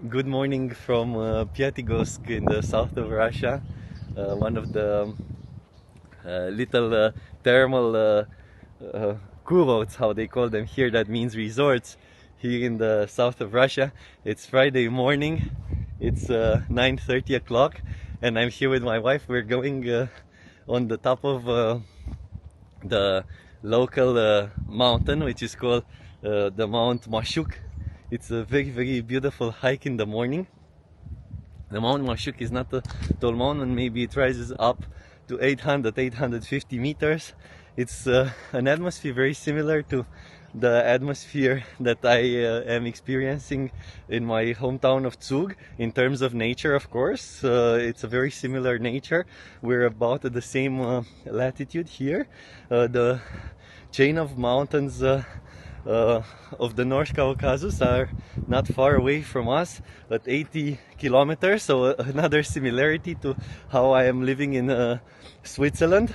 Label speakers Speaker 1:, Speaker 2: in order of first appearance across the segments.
Speaker 1: Good morning from Pyatigorsk in the south of Russia, one of the little thermal kurorts, how they call them here, that means resorts here in the south of Russia. It's Friday morning, it's 9:30 o'clock, and I'm here with my wife. We're going on the top of the local mountain, which is called the Mount Mashuk. It's a very beautiful hike in the morning. The Mount Mashuk is not a tall mountain, maybe it rises up to 850 meters. It's an atmosphere very similar to the atmosphere that I am experiencing in my hometown of Zug in terms of nature, of course. It's a very similar nature. We're about at the same latitude here. The chain of mountains of the North Caucasus are not far away from us at 80 kilometers, so another similarity to how I am living in Switzerland.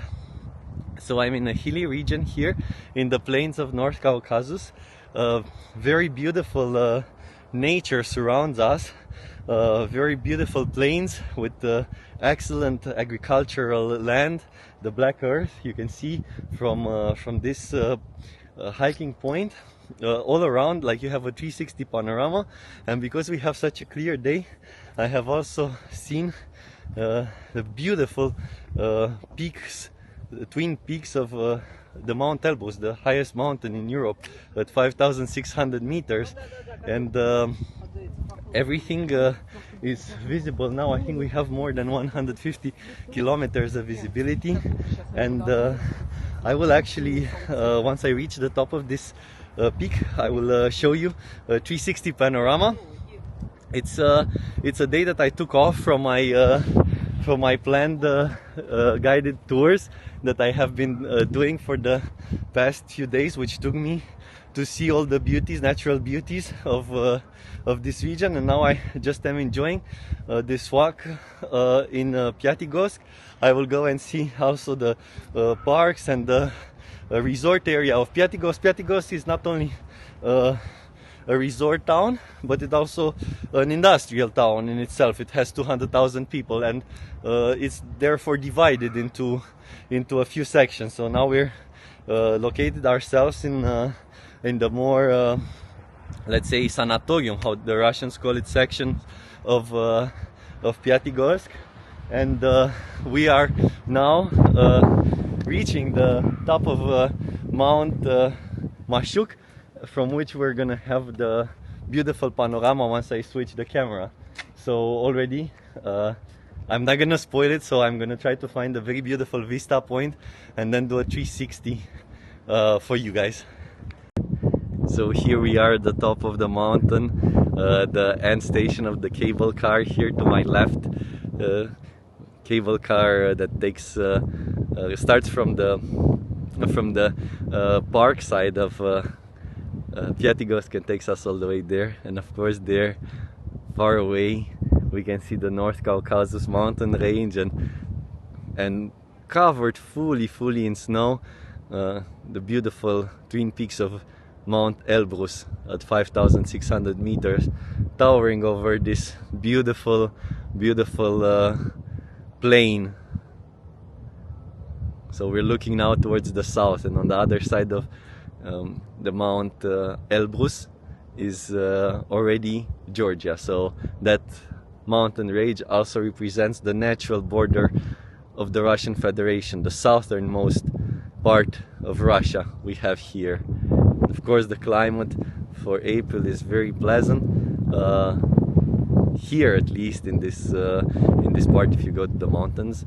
Speaker 1: So I'm in a hilly region here in the plains of North Caucasus. Very beautiful nature surrounds us. Very beautiful plains with excellent agricultural land, the black earth you can see from this hiking point. All around, like, you have a 360 panorama, and because we have such a clear day, I have also seen the beautiful peaks, the twin peaks of the Mount Elbrus, the highest mountain in Europe, at 5,600 meters, and everything is visible now. I think we have more than 150 kilometers of visibility, and I will actually, once I reach the top of this peak, I will show you a 360 panorama. It's a day that I took off from my planned guided tours that I have been doing for the past few days, which took me to see all the beauties, natural beauties of this region. And now I just am enjoying this walk in Pyatigorsk. I will go and see also the parks and the resort area of Pyatigorsk. Pyatigorsk is not only a resort town, but it's also an industrial town in itself. It has 200,000 people, and it's therefore divided into a few sections. So now we're located ourselves in the more let's say sanatorium, how the Russians call it, section of Pyatigorsk, and we are now reaching the top of Mount Mashuk, from which we're gonna have the beautiful panorama once I switch the camera. So already I'm not gonna spoil it, so I'm gonna try to find a very beautiful vista point and then do a 360 for you guys. So here we are at the top of the mountain, the end station of the cable car here to my left. Cable car that takes starts from the park side of Pyatigorsk and takes us all the way there. And of course, there, far away, we can see the North Caucasus mountain range, and covered fully in snow, the beautiful twin peaks of Mount Elbrus at 5,600 meters, towering over this beautiful plain. So we're looking now towards the south, and on the other side of the Mount Elbrus is already Georgia. So that mountain range also represents the natural border of the Russian Federation, the southernmost part of Russia we have here. Of course, the climate for April is very pleasant. Here, at least in this part, if you go to the mountains,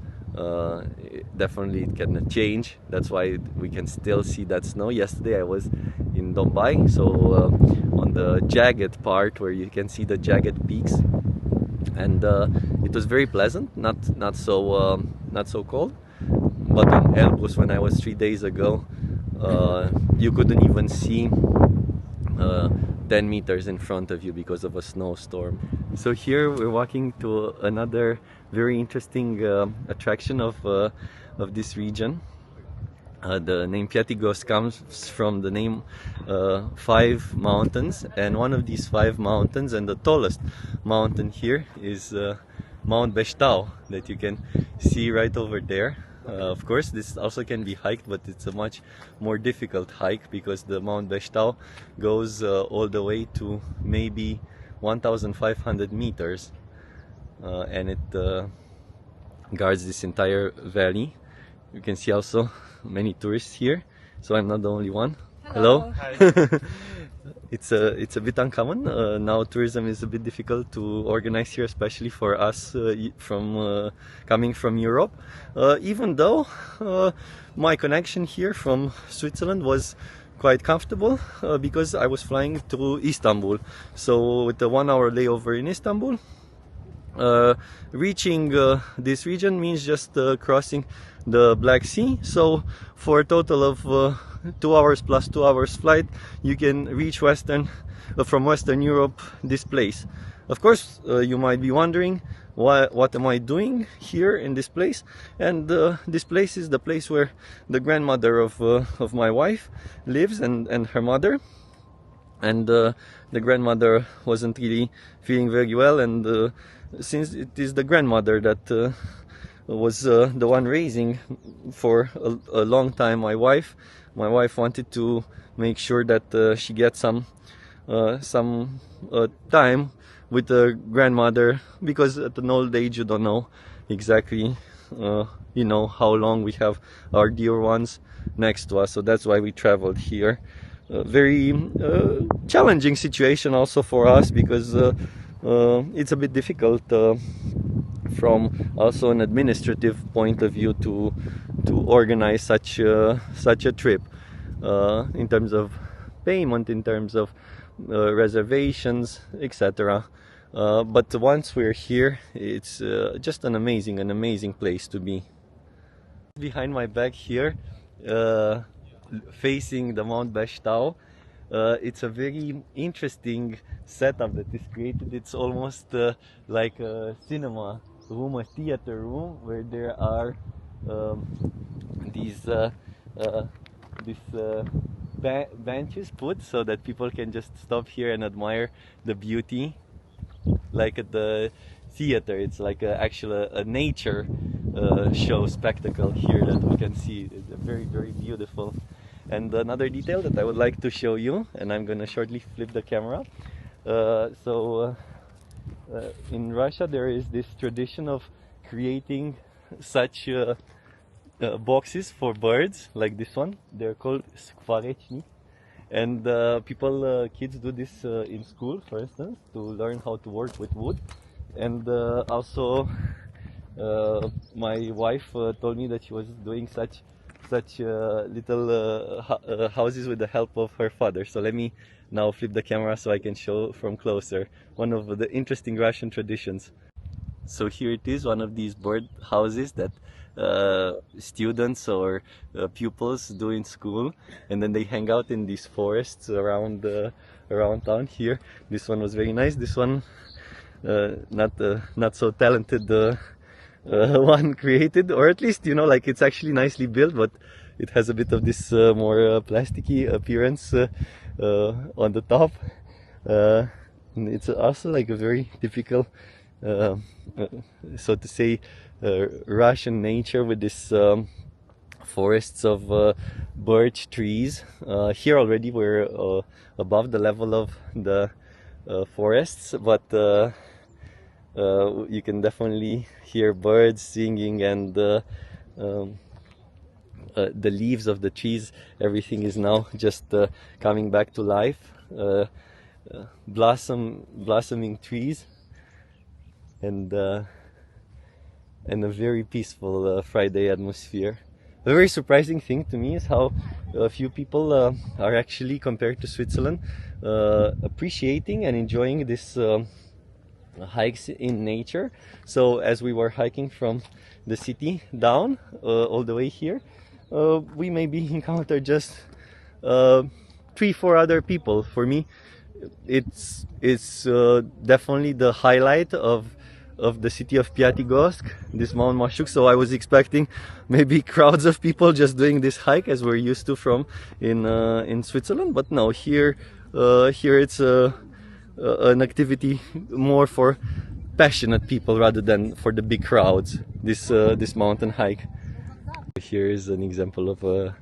Speaker 1: definitely it can change. That's why we can still see that snow. Yesterday I was in Donbai, so on the jagged part where you can see the jagged peaks, and it was very pleasant. Not so cold. But on Elbrus, when I was 3 days ago, you couldn't even see 10 meters in front of you because of a snowstorm. So here we're walking to another very interesting attraction of this region. The name Pyatigorsk comes from the name 5 mountains, and one of these 5 mountains, and the tallest mountain here, is Mount Beshtau, that you can see right over there. Of course, this also can be hiked, but it's a much more difficult hike because the Mount Beshtau goes all the way to maybe 1,500 meters, and it guards this entire valley. You can see also many tourists here, so I'm not the only one. Hello. Hi. It's a bit uncommon. Now tourism is a bit difficult to organize here, especially for us from coming from Europe. Even though my connection here from Switzerland was quite comfortable because I was flying to Istanbul. So with the 1-hour layover in Istanbul, reaching this region means just crossing the Black Sea. So for a total of 2 hours plus 2 hours flight, you can reach from Western Europe this place. Of course, you might be wondering, what am I doing here in this place? And this place is the place where the grandmother of my wife lives, and her mother. And the grandmother wasn't really feeling very well, and since it is the grandmother that was the one raising for a long time my wife wanted to make sure that she gets some time with the grandmother, because at an old age you don't know exactly how long we have our dear ones next to us. So that's why we traveled here. Very challenging situation also for us, because it's a bit difficult from also an administrative point of view to organize such a trip, in terms of payment, in terms of reservations, etc. But once we're here, it's just an amazing place to be. Behind my back here, facing the Mount Beshtau, it's a very interesting setup that is created. It's almost like a cinema room, a theater room, where there are these benches put so that people can just stop here and admire the beauty, like at the theater. It's like a nature show spectacle here that we can see. It's very beautiful. And another detail that I would like to show you, and I'm gonna shortly flip the camera. In Russia there is this tradition of creating such boxes for birds, like this one. They're called skvarechni, and kids do this in school, for instance, to learn how to work with wood. And also my wife told me that she was doing such little houses with the help of her father. So let me now flip the camera so I can show from closer one of the interesting Russian traditions. So here it is, one of these bird houses that students or pupils do in school, and then they hang out in these forests around town. Here, this one was very nice. This one, not so talented one created, or at least like it's actually nicely built, but it has a bit of this more plasticky appearance on the top. It's also like a very typical, so to say, Russian nature, with this forests of birch trees. Here already we're above the level of the forests, but you can definitely hear birds singing, and the leaves of the trees, everything is now just coming back to life. Blossoming trees, and a very peaceful Friday atmosphere. A very surprising thing to me is how few people are actually, compared to Switzerland, appreciating and enjoying this hikes in nature. So as we were hiking from the city down all the way here, we maybe encountered just 3-4 other people. For me, it's definitely the highlight of of the city of Pyatigorsk, this Mount Mashuk. So I was expecting maybe crowds of people just doing this hike as we're used to from in Switzerland, but no, here it's an activity more for passionate people rather than for the big crowds. This mountain hike. Here is an example of a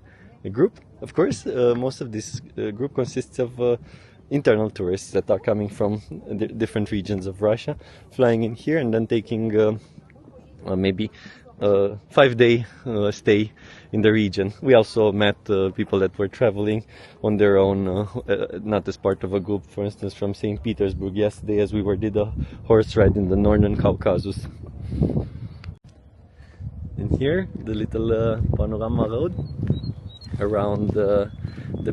Speaker 1: group. Of course, most of this group consists of internal tourists that are coming from the different regions of Russia, flying in here and then taking maybe a 5-day stay in the region. We also met people that were traveling on their own, not as part of a group, for instance from St. Petersburg yesterday, as we did a horse ride in the Northern Caucasus. And here, the little panorama road around the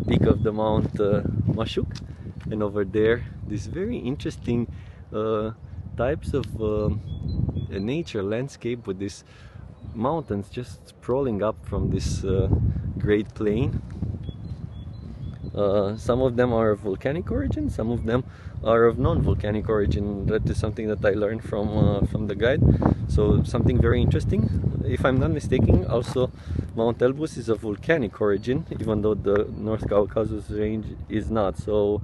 Speaker 1: peak of the Mount Mashuk. And over there, these very interesting types of nature landscape with these mountains just sprawling up from this great plain. Some of them are of volcanic origin, some of them are of non-volcanic origin. That is something that I learned from the guide. So something very interesting. If I'm not mistaken, also Mount Elbrus is of volcanic origin, even though the North Caucasus range is not. So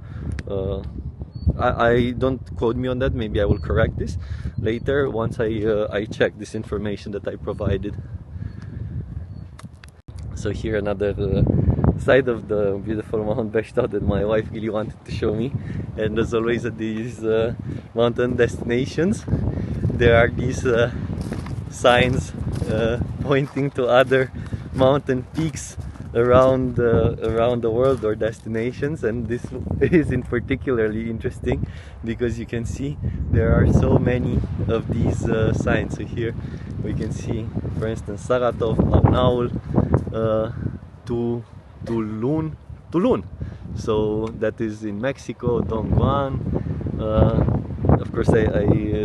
Speaker 1: I don't quote me on that. Maybe I will correct this later once I check this information that I provided. So here another side of the beautiful Mount Beshta that my wife really wanted to show me. And as always at these mountain destinations, there are these signs pointing to other mountain peaks around the world or destinations, and this is in particularly interesting because you can see there are so many of these signs. So here we can see, for instance, Saratov, Arnaul, Tulun. So that is in Mexico, Dongguan. Of course I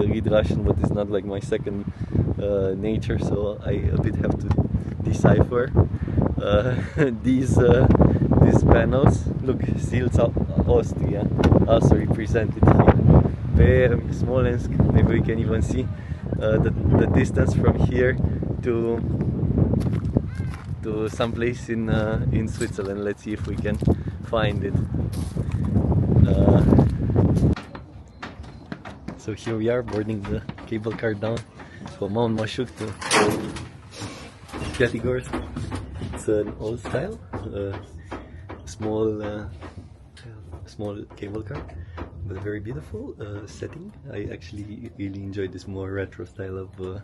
Speaker 1: read Russian, but it's not like my second nature, so I a bit have to decipher these panels. Look, Silz, Austria, also represented here. Perm, Smolensk. Maybe we can even see the distance from here to some place in Switzerland. Let's see if we can find it. So here we are boarding the cable car down from Mount Mashuk to Pyatigorsk. It's an old style, small cable car, but very beautiful setting. I actually really enjoy this more retro style of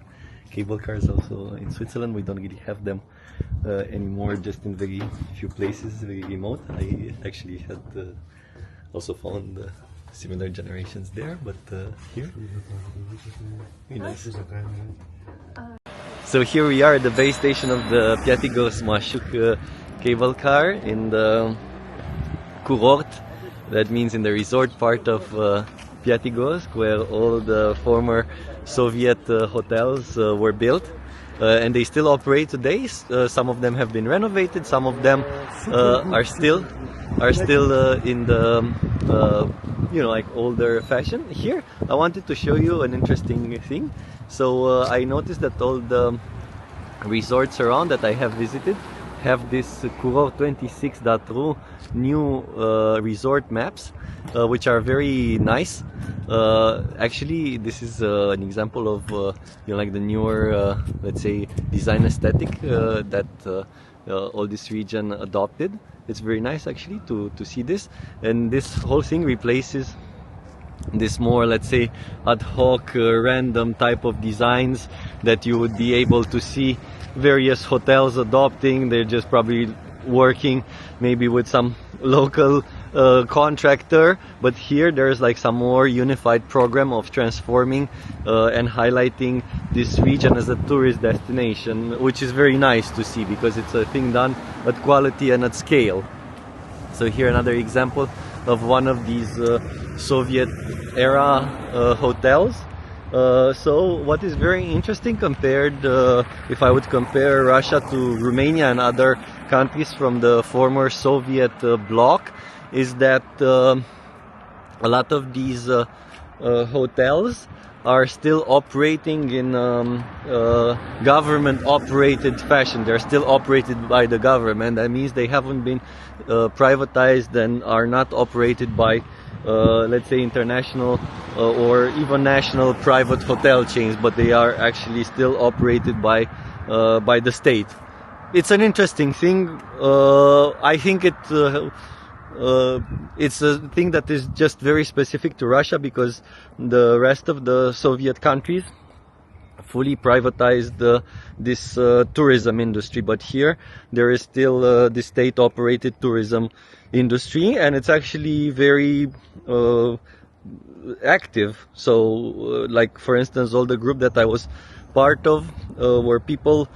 Speaker 1: cable cars. Also in Switzerland we don't really have them anymore, just in very few places, very remote. I actually had also found similar generations there, but here, very nice. So here we are at the base station of the Pyatigorsk Mashuk cable car in the Kurort. That means in the resort part of Pyatigorsk, where all the former Soviet hotels were built. And they still operate today. Some of them have been renovated, some of them are still in the like older fashion. Here I wanted to show you an interesting thing. So I noticed that all the resorts around that I have visited have this Kurort 26.ru new resort maps, which are very nice. Actually, this is an example of like the newer, let's say, design aesthetic that all this region adopted. It's very nice actually to see this, and this whole thing replaces this more, let's say, ad hoc, random type of designs that you would be able to see various hotels adopting. They're just probably working maybe with some local contractor, but here there's like some more unified program of transforming and highlighting this region as a tourist destination, which is very nice to see because it's a thing done at quality and at scale. So here another example of one of these Soviet era hotels. So what is very interesting compared, if I would compare Russia to Romania and other countries from the former Soviet bloc, is that a lot of these hotels are still operating in government-operated fashion. They're still operated by the government. That means they haven't been privatized and are not operated by, let's say, international or even national private hotel chains, but they are actually still operated by the state. It's an interesting thing. I think it's a thing that is just very specific to Russia, because the rest of the Soviet countries fully privatized this tourism industry, but here there is still the state-operated tourism industry, and it's actually very active. So like, for instance, all the group that I was part of were people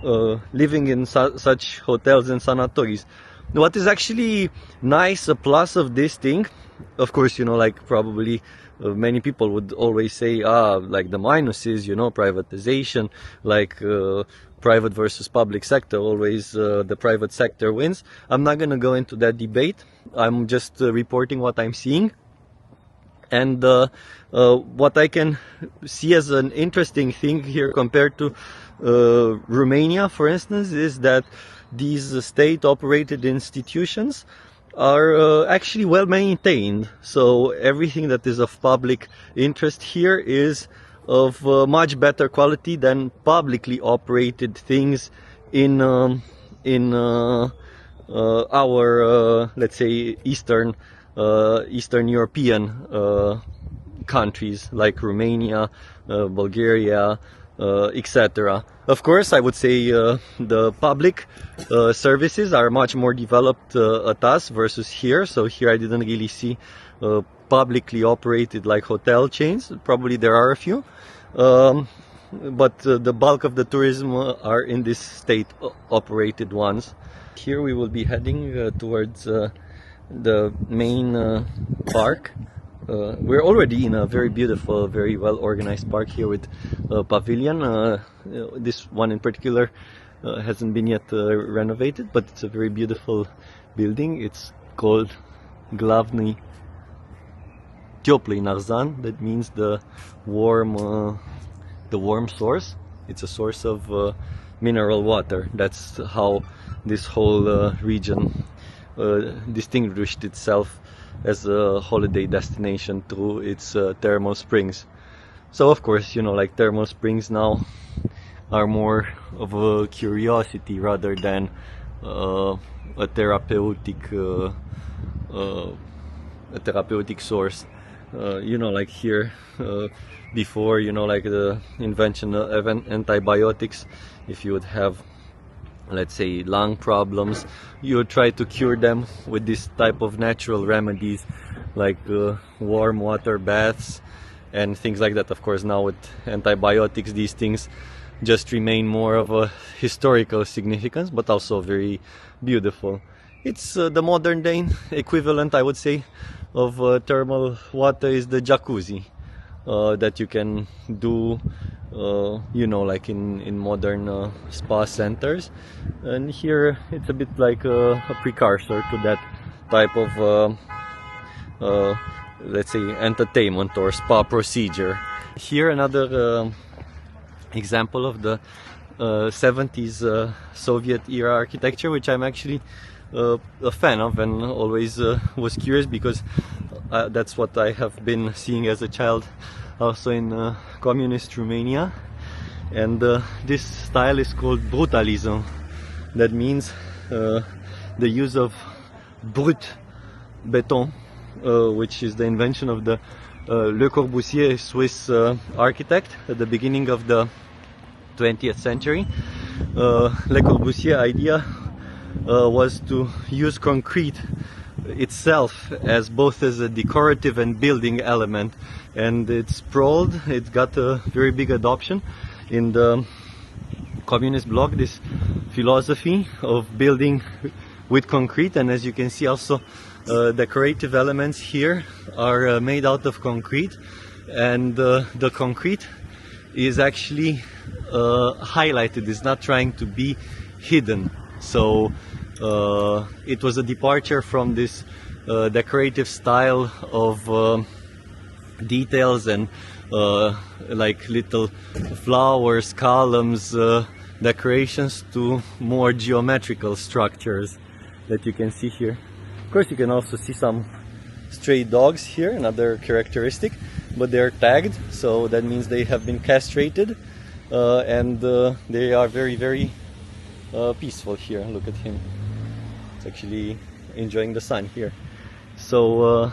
Speaker 1: living in such hotels and sanatories. What is actually nice, a plus of this thing, of course, you know, like probably many people would always say, like the minuses, you know, privatization, like private versus public sector, always the private sector wins. I'm not gonna go into that debate. I'm just reporting what I'm seeing. And what I can see as an interesting thing here compared to Romania, for instance, is that these state-operated institutions are actually well maintained. So everything that is of public interest here is of much better quality than publicly operated things in our let's say Eastern European countries like Romania, Bulgaria, etc. Of course, I would say the public services are much more developed at us versus here. So here I didn't really see publicly operated like hotel chains. Probably there are a few, but the bulk of the tourism are in this state-operated ones. Here we will be heading towards the main park. We're already in a very beautiful, very well organized park here with a pavilion. This one in particular hasn't been yet renovated, but it's a very beautiful building. It's called Glavny Teplый Narzan. That means the warm source. It's a source of mineral water. That's how this whole region distinguished itself as a holiday destination through its thermal springs. So of course, you know, like thermal springs now are more of a curiosity rather than a therapeutic source. You know, like here before, you know, like the invention of antibiotics, if you would have, let's say, lung problems, you would try to cure them with this type of natural remedies like warm water baths and things like that. Of course, now with antibiotics, these things just remain more of a historical significance, but also very beautiful. It's the modern day equivalent, I would say, of thermal water is the jacuzzi that you can do you know, like in modern spa centers. And here it's a bit like a precursor to that type of let's say entertainment or spa procedure. Here another example of the 70s Soviet era architecture, which I'm actually a fan of and always was curious, because that's what I have been seeing as a child also in communist Romania. And this style is called brutalism. That means the use of brut beton, which is the invention of the Le Corbusier, Swiss architect at the beginning of the 20th century. Le Corbusier idea was to use concrete itself as both as a decorative and building element, and it's sprawled. It's got a very big adoption in the communist bloc, this philosophy of building with concrete. And as you can see, also decorative elements here are made out of concrete, and the concrete is actually highlighted. It's not trying to be hidden. So it was a departure from this decorative style of details and like little flowers, columns, decorations, to more geometrical structures that you can see here. Of course, you can also see some stray dogs here, another characteristic, but they're tagged, so that means they have been castrated, and they are very, very peaceful here. Look at him. It's actually enjoying the sun here. So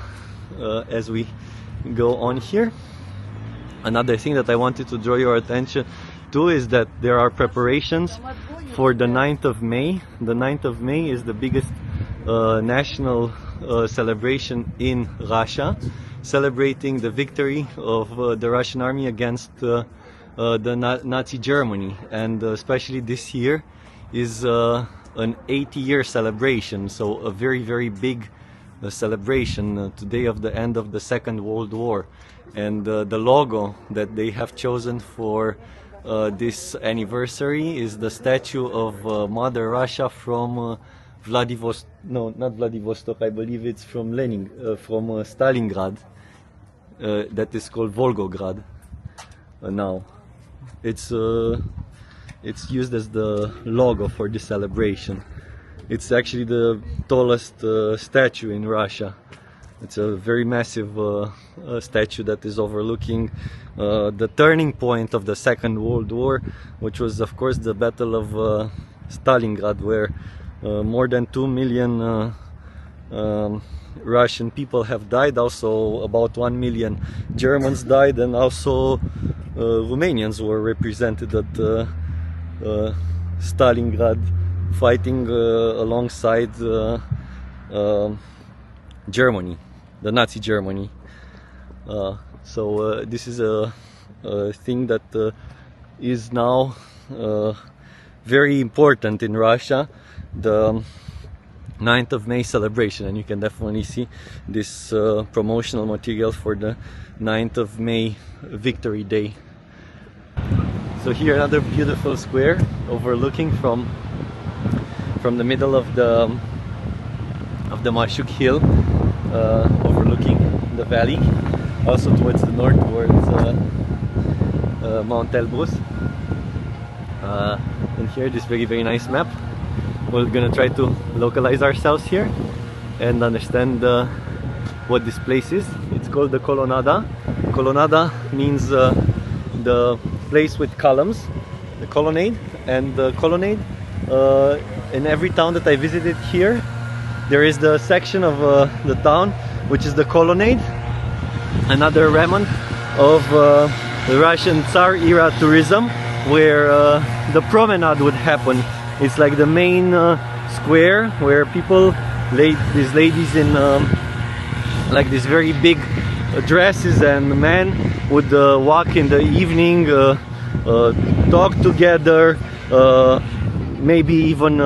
Speaker 1: as we go on here, another thing that I wanted to draw your attention to is that there are preparations for the 9th of May. The 9th of May is the biggest national celebration in Russia, celebrating the victory of the Russian army against the Nazi Germany, and especially this year is an 80-year celebration, so a very, very big celebration today of the end of the Second World War. And the logo that they have chosen for this anniversary is the statue of Mother Russia from Vladivostok. No, not Vladivostok. I believe it's from from Stalingrad. That is called Volgograd. Now, it's used as the logo for this celebration. It's actually the tallest statue in Russia. It's a very massive statue that is overlooking the turning point of the Second World War, which was, of course, the Battle of Stalingrad, where more than 2 million Russian people have died. Also, about 1 million Germans died, and also Romanians were represented at Stalingrad, fighting alongside Germany, the Nazi Germany. So this is a thing that is now very important in Russia, the 9th of May celebration, and you can definitely see this promotional material for the 9th of May Victory Day. So here another beautiful square overlooking from the middle of the Mashuk hill, overlooking the valley, also towards the north, towards Mount Elbrus. And here this very, very nice map. We're gonna try to localize ourselves here and understand what this place is. It's called the Colonnada. Colonnada means the place with columns, the colonnade. And the colonnade, in every town that I visited here, there is the section of the town which is the colonnade, another remnant of the Russian Tsar era tourism, where the promenade would happen. It's like the main square where people, these ladies in like these very big dresses, and men would walk in the evening, talk together, maybe even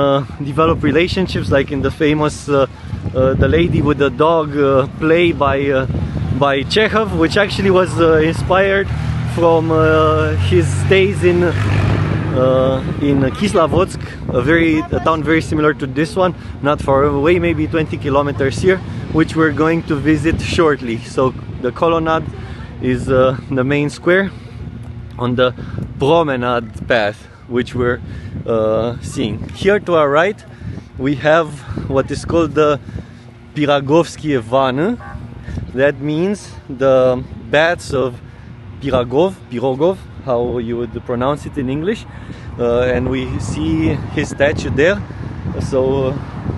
Speaker 1: develop relationships, like in the famous The Lady with the Dog play by Chekhov, which actually was inspired from his stays in Kislovodsk, a town very similar to this one, not far away, maybe 20 kilometers here, which we're going to visit shortly. So the colonnade is the main square on the promenade path, which we're seeing. Here to our right we have what is called the Pyatigorsk Vanne. That means the baths of Pirogov, how you would pronounce it in English, and we see his statue there. So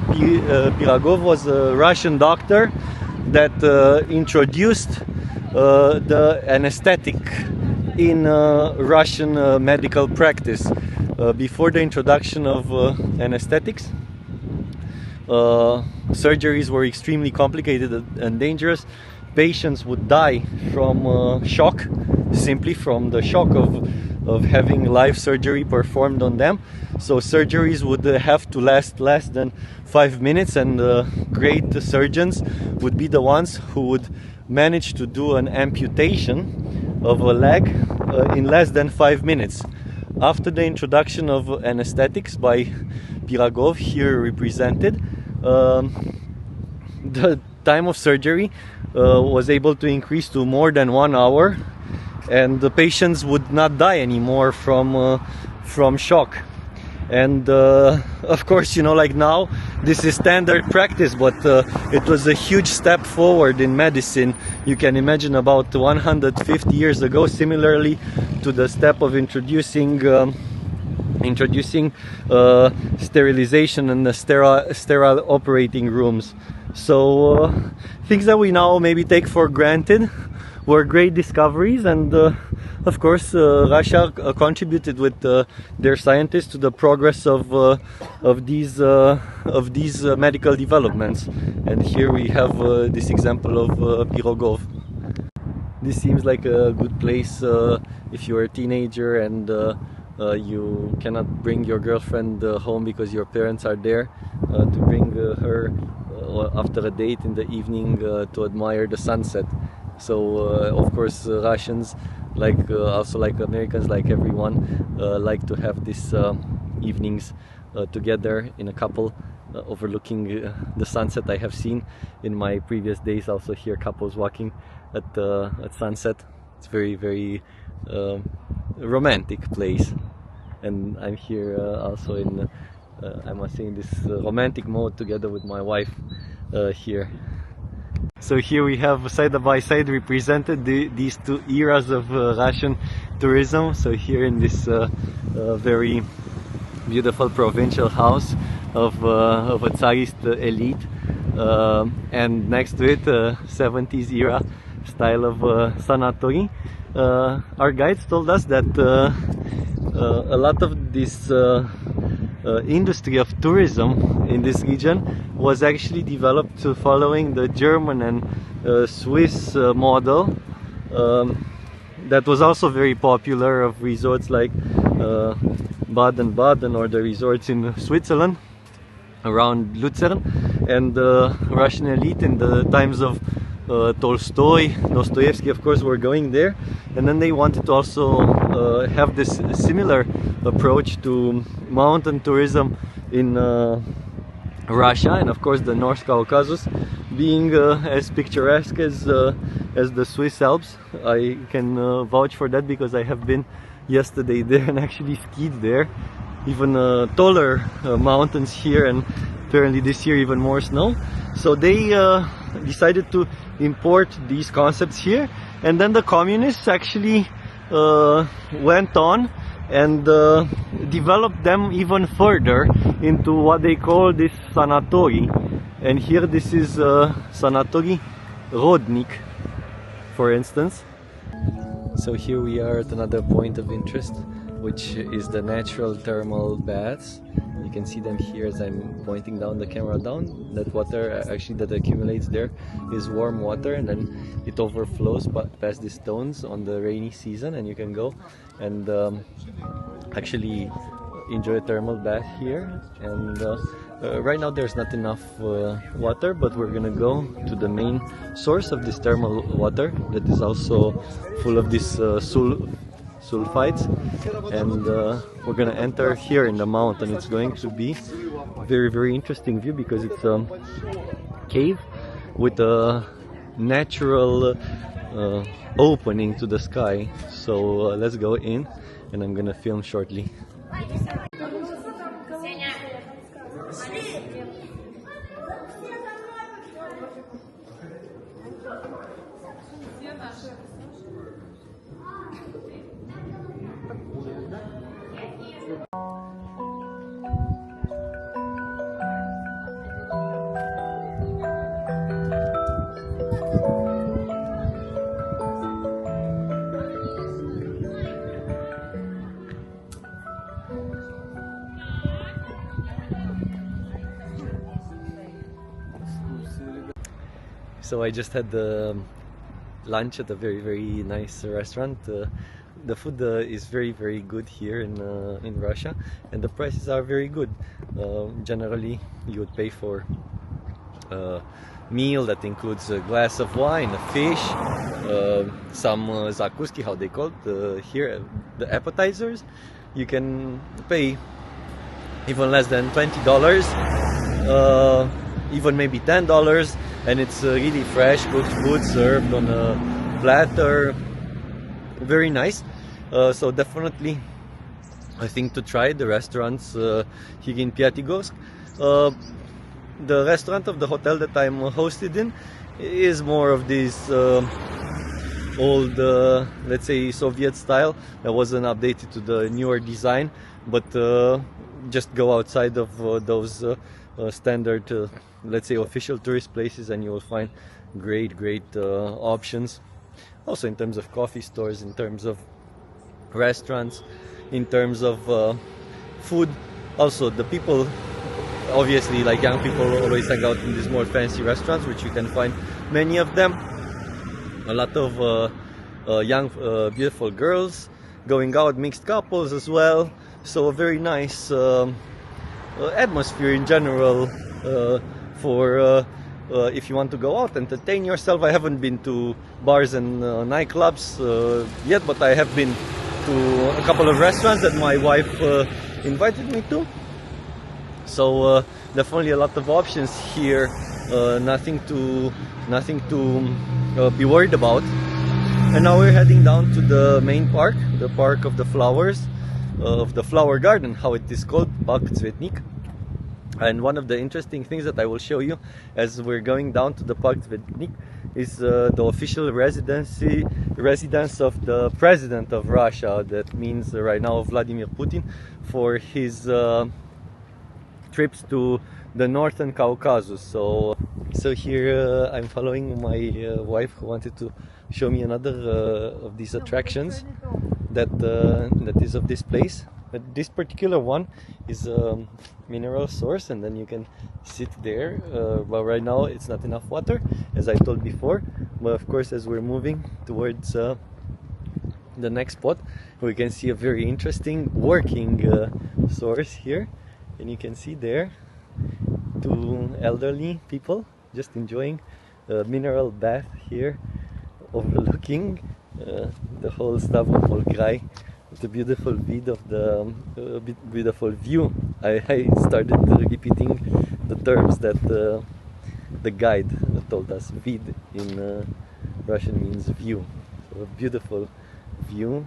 Speaker 1: Pirogov was a Russian doctor that introduced the anesthetic in Russian medical practice. Before the introduction of anesthetics, surgeries were extremely complicated and dangerous. Patients would die from shock, simply from the shock of having live surgery performed on them. So surgeries would have to last less than 5 minutes, and great surgeons would be the ones who would manage to do an amputation of a leg in less than 5 minutes. After the introduction of anesthetics by Pirogov, here represented, the time of surgery was able to increase to more than 1 hour, and the patients would not die anymore from shock. And of course, you know, like now this is standard practice, but it was a huge step forward in medicine. You can imagine about 150 years ago, similarly to the step of introducing sterilization and the sterile operating rooms. So things that we now maybe take for granted were great discoveries, and of course Russia contributed with their scientists to the progress of these medical developments. And here we have this example of Pirogov. This seems like a good place if you're a teenager and you cannot bring your girlfriend home because your parents are there, to bring her after a date in the evening to admire the sunset. So of course Russians, like also like Americans, like everyone, like to have these evenings together in a couple, overlooking the sunset. I have seen in my previous days also here couples walking at sunset. It's very romantic place, and I'm here also in I must say in this romantic mode together with my wife here. So here we have side by side represented these two eras of Russian tourism. So here in this very beautiful provincial house of a Tsarist elite, and next to it 70s era style of sanatorium. Our guides told us that a lot of this industry of tourism in this region was actually developed following the German and Swiss model, that was also very popular, of resorts like Baden-Baden or the resorts in Switzerland around Lucerne. And the Russian elite in the times of Tolstoy, Dostoevsky, of course, were going there, and then they wanted to also have this similar approach to mountain tourism in Russia, and of course the North Caucasus being as picturesque as the Swiss Alps. I can vouch for that because I have been yesterday there and actually skied there. Even taller mountains here, and apparently this year even more snow. So they decided to import these concepts here, and then the communists actually went on and developed them even further into what they call this sanatoriy. And here this is Sanatoriy Rodnik, for instance. So here we are at another point of interest, which is the natural thermal baths. You can see them here as I'm pointing down the camera down. That water actually that accumulates there is warm water, and then it overflows past the stones on the rainy season, and you can go and actually enjoy a thermal bath here. And right now there's not enough water, but we're gonna go to the main source of this thermal water that is also full of this sulfides, and we're gonna enter here in the mountain. It's going to be a very interesting view because it's a cave with a natural opening to the sky. So let's go in, and I'm gonna film shortly. So I just had the lunch at a very nice restaurant. The food is very good here in Russia, and the prices are very good. Generally, you would pay for a meal that includes a glass of wine, a fish, some zakuski, how they call it here, the appetizers. You can pay even less than $20, even maybe $10. and it's really fresh cooked food served on a platter. Very nice. So definitely I think to try the restaurants here in Pyatigorsk. The restaurant of the hotel that I'm hosted in is more of this old, let's say, Soviet style that wasn't updated to the newer design, but just go outside of those standard, let's say, official tourist places, and you will find great options. Also in terms of coffee stores, in terms of restaurants, in terms of food. Also the people, obviously, like young people, always hang out in these more fancy restaurants, which you can find many of them. A lot of young beautiful girls going out, mixed couples as well. So a very nice atmosphere in general for if you want to go out, entertain yourself. I haven't been to bars and nightclubs yet, but I have been to a couple of restaurants that my wife invited me to. So definitely a lot of options here. Nothing to be worried about. And now we're heading down to the main park, the Park of the Flowers, of the Flower Garden, how it is called, Park Cvetnik. And one of the interesting things that I will show you as we're going down to the Park Cvetnik is the official residence of the President of Russia. That means right now Vladimir Putin, for his trips to the Northern Caucasus. So here I'm following my wife, who wanted to show me another of these attractions that is of this place. But this particular one is a mineral source, and then you can sit there. But right now it's not enough water, as I told before. But of course, as we're moving towards the next spot, we can see a very interesting working source here. And you can see there two elderly people just enjoying a mineral bath here, overlooking the whole Stavropol Krai. It's a beautiful view. I started repeating the terms that the guide told us. Vid in Russian means view. So a beautiful view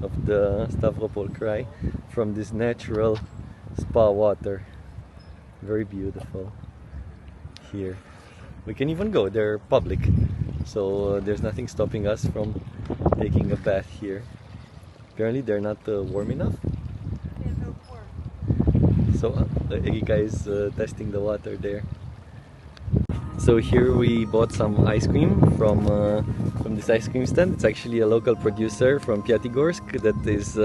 Speaker 1: of the Stavropol Krai from this natural spa water. Very beautiful here. We can even go, they're public, so there's nothing stopping us from taking a bath here. Apparently they're not warm enough. So Erika is testing the water there. So here we bought some ice cream from this ice cream stand. It's actually a local producer from Pyatigorsk that is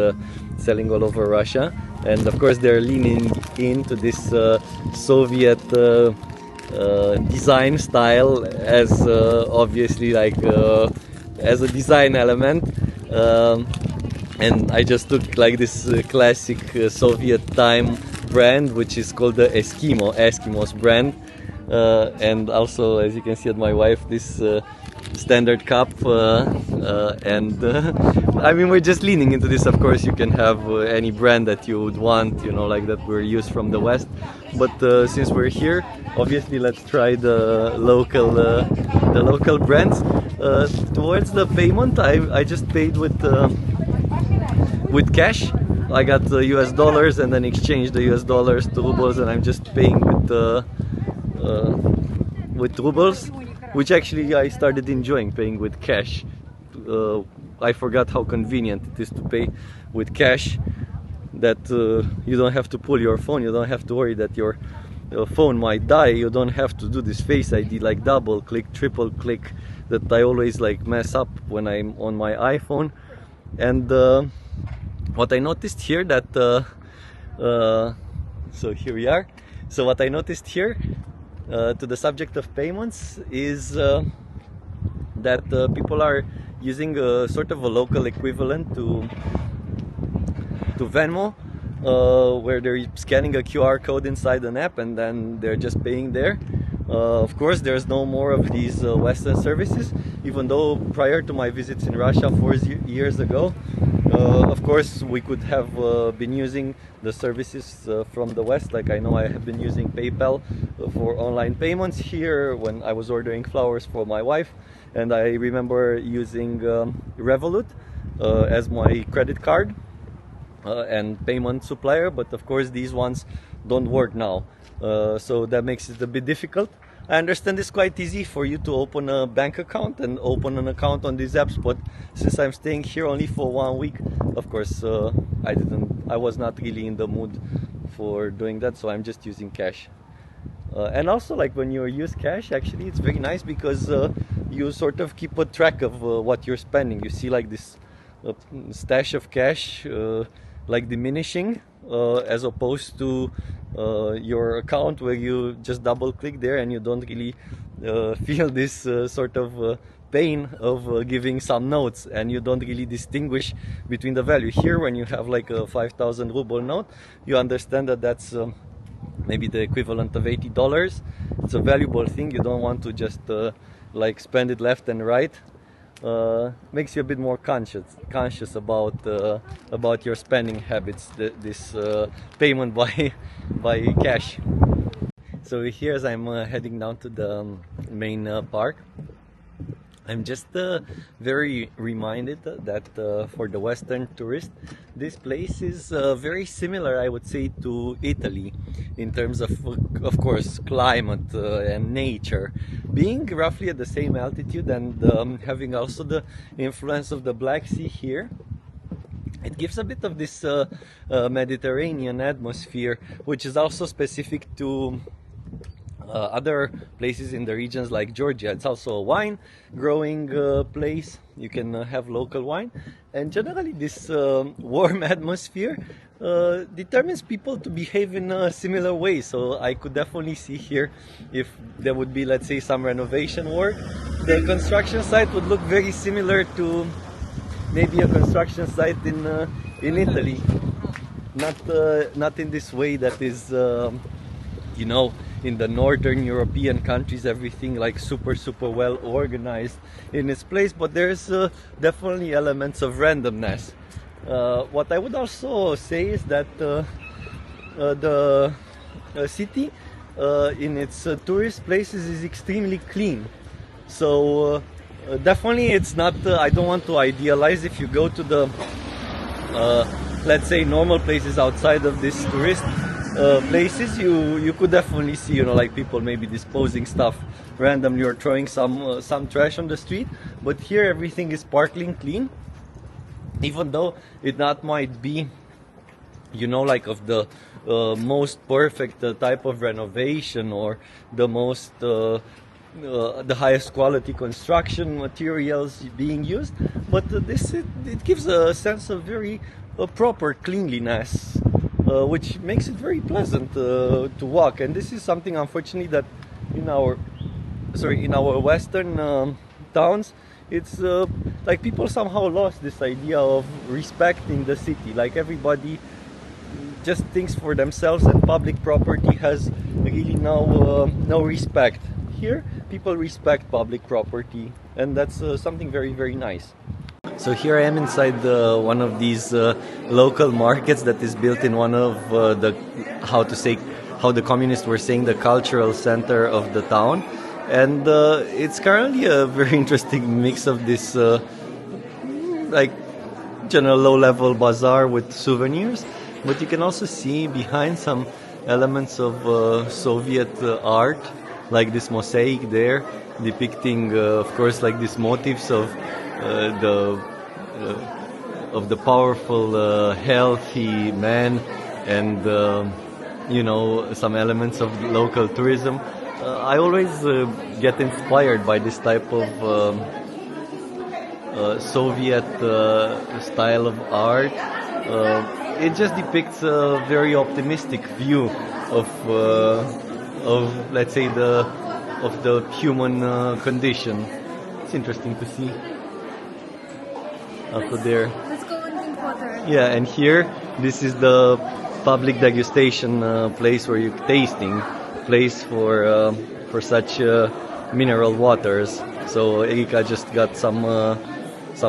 Speaker 1: selling all over Russia. And of course they're leaning into this Soviet design style as obviously like as a design element. And I just took like this classic Soviet time brand, which is called the Eskimos brand. And also, as you can see at my wife, this standard cup, and I mean, we're just leaning into this. Of course you can have any brand that you would want, you know, like that we're used from the West, but since we're here, obviously let's try the local brands. Towards the payment, I just paid with cash. I got US dollars and then exchanged the US dollars to rubles, and I'm just paying with rubles, which actually I started enjoying paying with cash. I forgot how convenient it is to pay with cash, that you don't have to pull your phone, you don't have to worry that your phone might die, you don't have to do this Face ID, like double click, triple click, that I always like mess up when I'm on my iPhone. And what I noticed here that so here we are. So what I noticed here to the subject of payments is that people are using a sort of a local equivalent to Venmo, where they're scanning a QR code inside an app and then they're just paying there. Of course, there's no more of these Western services, even though prior to my visits in Russia 4 years ago, of course, we could have been using the services from the West. Like I know I have been using PayPal for online payments here when I was ordering flowers for my wife, and I remember using Revolut as my credit card and payment supplier, but of course these ones don't work now, so that makes it a bit difficult. I understand it's quite easy for you to open a bank account and open an account on these apps, but since I'm staying here only for 1 week, of course I was not really in the mood for doing that, so I'm just using cash. And also, like when you use cash, actually it's very nice because you sort of keep a track of what you're spending. You see like this stash of cash like diminishing, as opposed to your account where you just double click there and you don't really feel this sort of pain of giving some notes, and you don't really distinguish between the value. Here, when you have like a 5,000 ruble note, you understand that that's maybe the equivalent of $80. It's a valuable thing. You don't want to just like spend it left and right. Makes you a bit more conscious about your spending habits, this payment by cash. So here, as I'm heading down to the main park, I'm just very reminded that for the Western tourist, this place is very similar, I would say, to Italy in terms of course, climate and nature. Being roughly at the same altitude and having also the influence of the Black Sea here, it gives a bit of this Mediterranean atmosphere, which is also specific to other places in the regions like Georgia. It's also a wine growing place. You can have local wine, and generally this warm atmosphere determines people to behave in a similar way. So I could definitely see here, if there would be, let's say, some renovation work, the construction site would look very similar to maybe a construction site in Italy. Not in this way that is you know, in the northern European countries, everything like super well organized in its place, but there's definitely elements of randomness. What I would also say is that the city in its tourist places is extremely clean. So definitely it's not, I don't want to idealize. If you go to the let's say normal places outside of this tourist places, you could definitely see, you know, like people maybe disposing stuff randomly or throwing some trash on the street. But here everything is sparkling clean, even though it not might be, you know, like of the most perfect type of renovation or the most the highest quality construction materials being used, but it gives a sense of very proper cleanliness, which makes it very pleasant to walk. And this is something, unfortunately, that in our western towns, it's like people somehow lost this idea of respecting the city. Like everybody just thinks for themselves, and public property has really no respect. Here, people respect public property, and that's something very nice. So here I am inside one of these local markets that is built in one of how the communists were saying, the cultural center of the town. And it's currently a very interesting mix of this like general low-level bazaar with souvenirs, but you can also see behind some elements of Soviet art, like this mosaic there depicting of course like these motifs of the powerful healthy man, and you know, some elements of local tourism. I always get inspired by this type of Soviet style of art. It just depicts a very optimistic view of let's say of the human condition. It's interesting to see. Also there.
Speaker 2: Let's go and drink water.
Speaker 1: Yeah, and here this is the public degustation place where you're tasting place for such mineral waters. So Erika just got some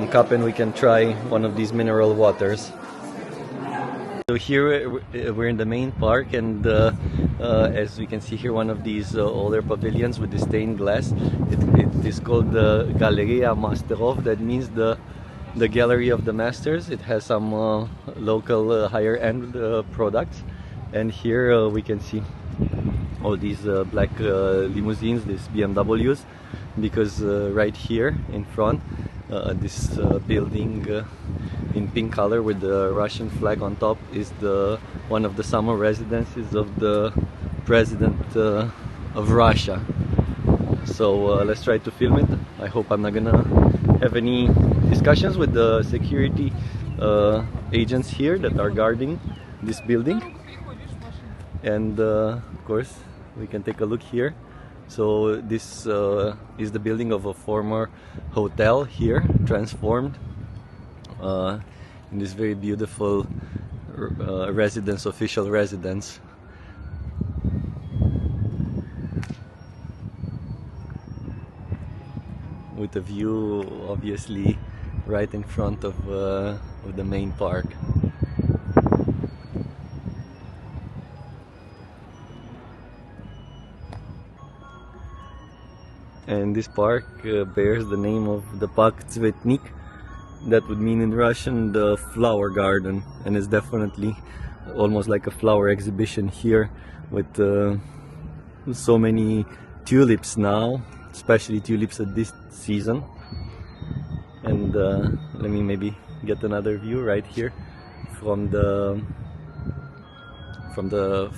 Speaker 1: cup, and we can try one of these mineral waters. So here we're in the main park, and as we can see here, one of these older pavilions with the stained glass. It is called the Galeria Masterov. That means the Gallery of the Masters. It has some local higher end products, and here we can see all these black limousines, these BMWs, because right here in front, this building in pink color with the Russian flag on top is one of the summer residences of the President of Russia. So let's try to film it. I hope I'm not gonna have any discussions with the security agents here that are guarding this building. And of course we can take a look here. So this is the building of a former hotel here, transformed in this very beautiful residence, official residence. With a view obviously right in front of the main park. And this park bears the name of the Park Цветник. That would mean in Russian the flower garden, and it's definitely almost like a flower exhibition here with so many tulips now, especially tulips at this season. And let me maybe get another view right here from the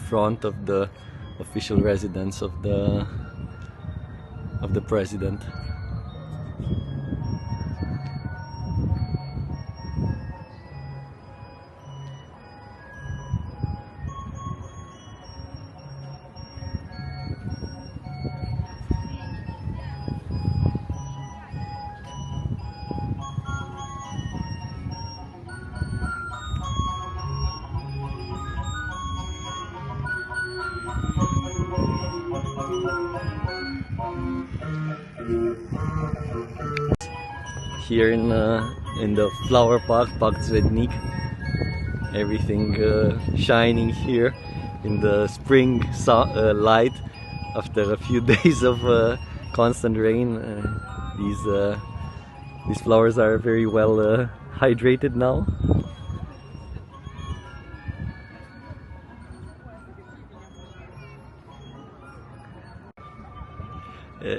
Speaker 1: front of the official residence of the president. Here in the flower park, Park Цветник, everything shining here in the spring light after a few days of constant rain. These flowers are very well hydrated now.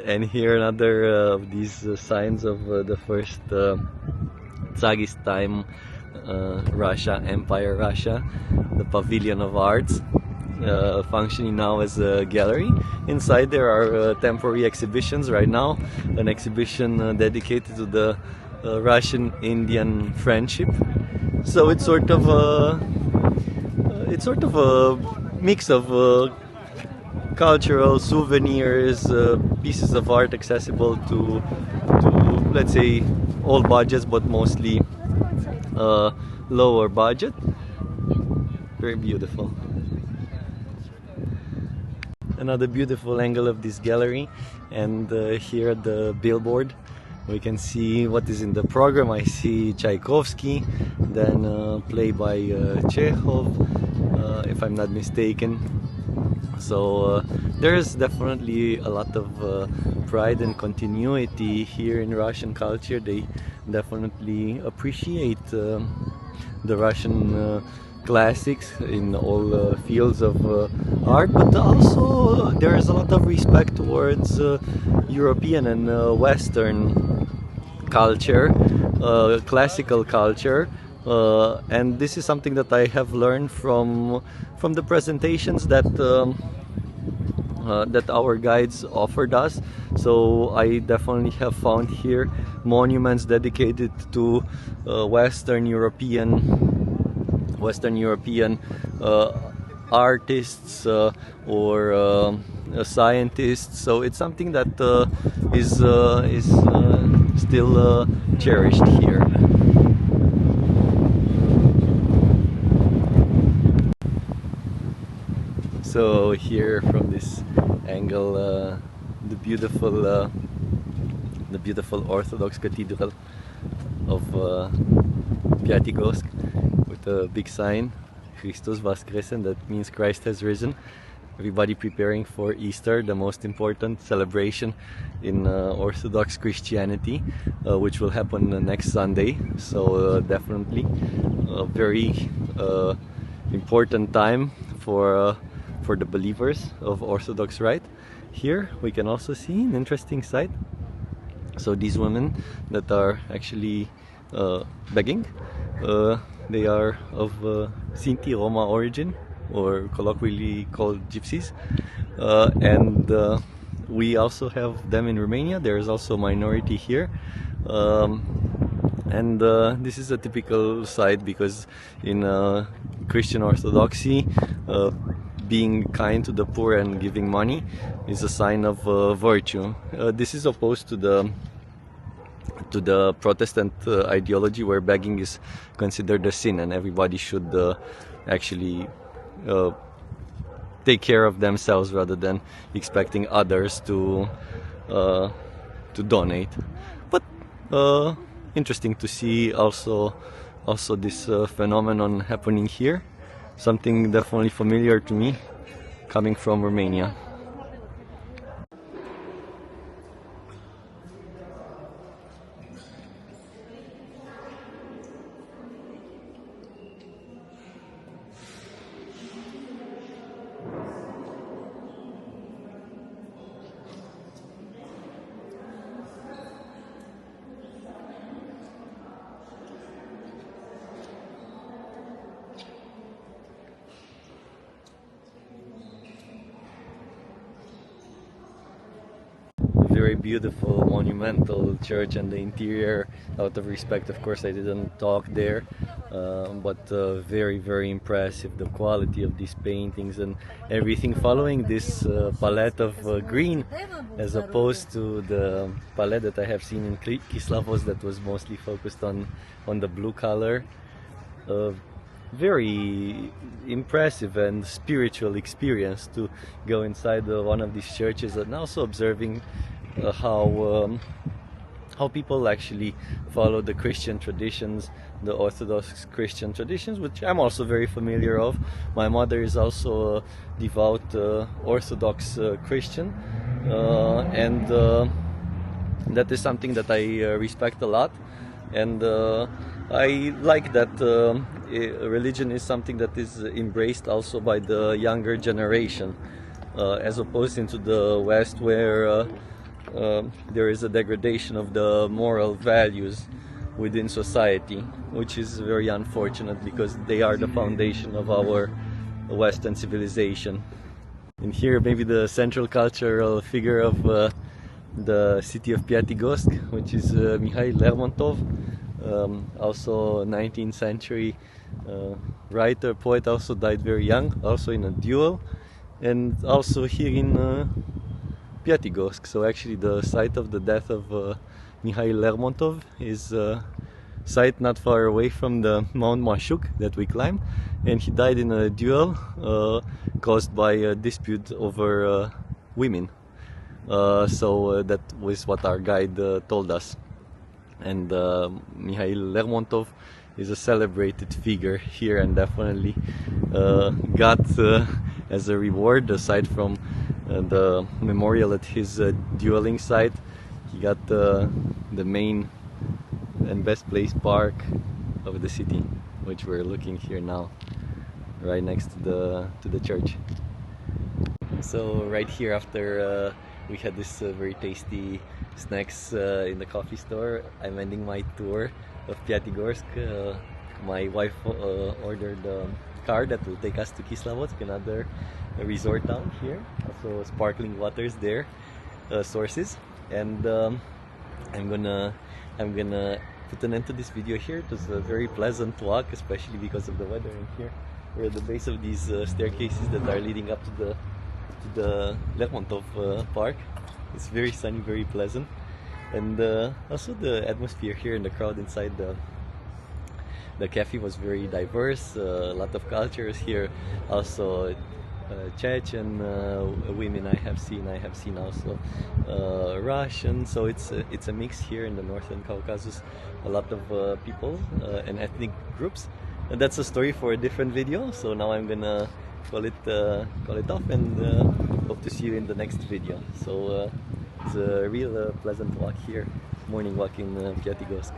Speaker 1: And here another of these signs of the first Tsarist time Russia, Empire Russia, the Pavilion of Arts, functioning now as a gallery. Inside there are temporary exhibitions right now, an exhibition dedicated to the Russian-Indian friendship. So it's sort of a mix of cultural souvenirs, pieces of art accessible to let's say all budgets, but mostly lower budget. Very beautiful. Another beautiful angle of this gallery, and here at the billboard we can see what is in the program. I see Tchaikovsky, then play by Chekhov, if I'm not mistaken. So there's definitely a lot of pride and continuity here in Russian culture. They definitely appreciate the Russian classics in all fields of art, but also there is a lot of respect towards European and Western culture, classical culture. And this is something that I have learned from the presentations that that our guides offered us. So I definitely have found here monuments dedicated to Western European artists or scientists. So it's something that is still cherished here. So here from this angle the beautiful Orthodox Cathedral of Pyatigorsk with a big sign, Christus Vaskresen, that means Christ has risen. Everybody preparing for Easter, the most important celebration in Orthodox Christianity, which will happen next Sunday. So definitely a very important time for the believers of Orthodox rite. Here we can also see an interesting sight. So these women that are actually begging, they are of Sinti Roma origin, or colloquially called gypsies, and we also have them in Romania. There is also a minority here, and this is a typical sight because in Christian Orthodoxy, being kind to the poor and giving money is a sign of virtue. This is opposed to the Protestant ideology, where begging is considered a sin and everybody should actually take care of themselves rather than expecting others to donate. But interesting to see also this phenomenon happening here. Something definitely familiar to me, coming from Romania. Very beautiful monumental church, and the interior, out of respect of course I didn't talk there, but very impressive, the quality of these paintings and everything, following this palette of green as opposed to the palette that I have seen in Kislavos that was mostly focused on the blue color. Very impressive and spiritual experience to go inside one of these churches, and also observing how people actually follow the Christian traditions, the Orthodox Christian traditions, which I'm also very familiar of. My mother is also a devout Orthodox Christian, and that is something that I respect a lot. And I like that religion is something that is embraced also by the younger generation, as opposed into the West, where there is a degradation of the moral values within society, which is very unfortunate because they are the foundation of our Western civilization. And here maybe the central cultural figure of the city of Pyatigorsk, which is Mikhail Lermontov, also 19th century writer, poet, also died very young, also in a duel, and also here in Pyatigorsk. So actually the site of the death of Mikhail Lermontov is a site not far away from the Mount Mashuk that we climbed, and he died in a duel caused by a dispute over women. So that was what our guide told us. And Mikhail Lermontov is a celebrated figure here, and definitely got as a reward, aside from the memorial at his dueling site, he got the main and best placed park of the city, which we're looking here now, right next to the church. So right here, after we had this very tasty snacks in the coffee store, I'm ending my tour of Pyatigorsk. My wife ordered a car that will take us to Kislavos, another resort town here. Also sparkling waters there, sources. And I'm gonna put an end to this video here. It was a very pleasant walk, especially because of the weather. And here we're at the base of these staircases that are leading up to the Lermontov park. It's very sunny, very pleasant, and also the atmosphere here and the crowd inside the cafe was very diverse. A lot of cultures here. Also Chechen women I have seen. I have seen also Russian. So it's a mix here in the Northern Caucasus. A lot of people and ethnic groups. And that's a story for a different video. So now I'm gonna call it off, and hope to see you in the next video. So it's a real pleasant walk here, morning walk in Pyatigorsk.